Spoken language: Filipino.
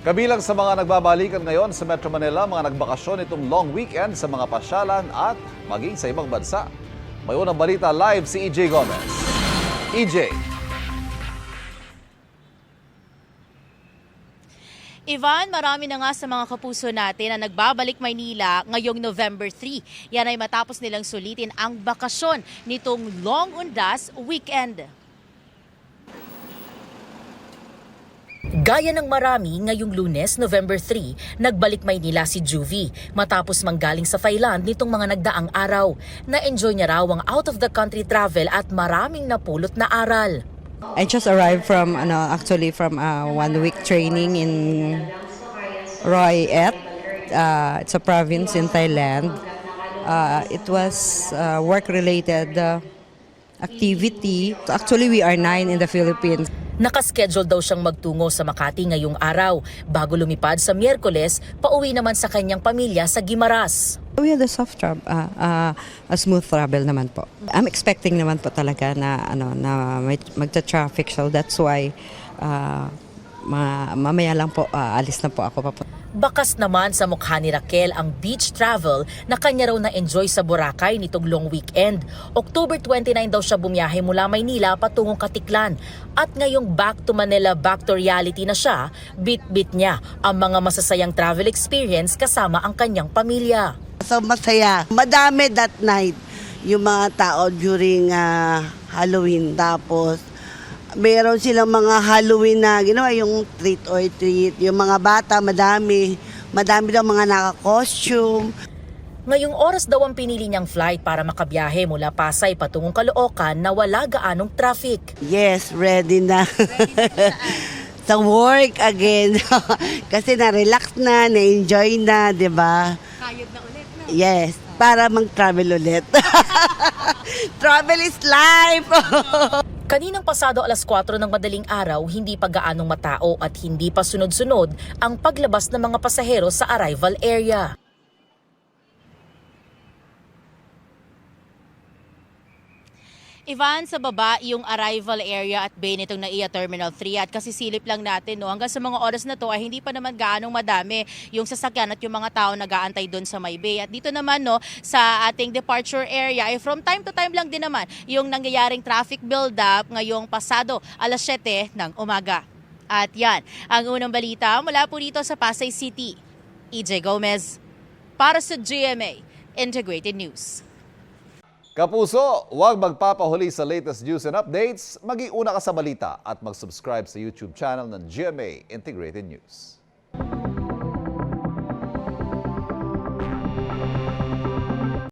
Kabilang sa mga nagbabalikan ngayon sa Metro Manila, mga nagbakasyon itong long weekend sa mga pasyalan at maging sa ibang bansa. May unang balita live si EJ Gomez. EJ. Ivan, marami na nga sa mga kapuso natin na nagbabalik Maynila ngayong November 3. Yan ay matapos nilang sulitin ang bakasyon nitong Long Undas weekend. Gaya ng marami, ngayong Lunes, November 3, nagbalik Maynila si Juvie matapos manggaling sa Thailand nitong mga nagdaang araw. Na-enjoy niya raw ang out-of-the-country travel at maraming napulot na aral. I just arrived from from a 1 week training in Roi Et. It's a province in Thailand. It was work-related activity. Actually, we are 9 in the Philippines. Nakaschedule daw siyang magtungo sa Makati ngayong araw. Bago lumipad sa Miyerkules, pauwi naman sa kanyang pamilya sa Guimaras. We had a soft travel, a smooth travel naman po. I'm expecting naman po talaga na magta-traffic, so that's why mamaya lang po alis na po ako. Bakas naman sa mukha ni Raquel ang beach travel na kanya raw na-enjoy sa Boracay nitong long weekend. October 29 daw siya bumiyahe mula Maynila patungong Katiklan. At ngayong back to Manila, back to reality na siya, bit-bit niya ang mga masasayang travel experience kasama ang kanyang pamilya. So masaya. Madami that night yung mga tao during Halloween. Tapos meron silang mga Halloween na ginawa, yung treat or treat. Yung mga bata, madami daw mga naka-costume. Ngayong oras daw ang pinili niyang flight para makabiyahe mula Pasay patungong Caloocan na wala gaanong traffic. Yes, ready na. Sa work again. Kasi na-relax na, na-enjoy na, di ba? Kayod na ulit, no? Yes, para mag-travel ulit. Travel is life! Kaninang pasado alas 4 ng madaling araw, hindi pa gaanong matao at hindi pa sunod-sunod ang paglabas ng mga pasahero sa arrival area. Ivan, sa baba yung arrival area at bay nitong NAIA Terminal 3 at kasisilip lang natin, no, hanggang sa mga oras na to ay hindi pa naman gaanong madami yung sasakyan at yung mga tao nag-aantay doon sa may bay. At dito naman, no, sa ating departure area ay from time to time lang din naman yung nangyayaring traffic build-up ngayong pasado alas 7 ng umaga. At yan, ang unang balita mula po rito sa Pasay City. EJ Gomez para sa GMA Integrated News. Kapuso, huwag magpapahuli sa latest news and updates. Maging una ka sa balita at mag-subscribe sa YouTube channel ng GMA Integrated News.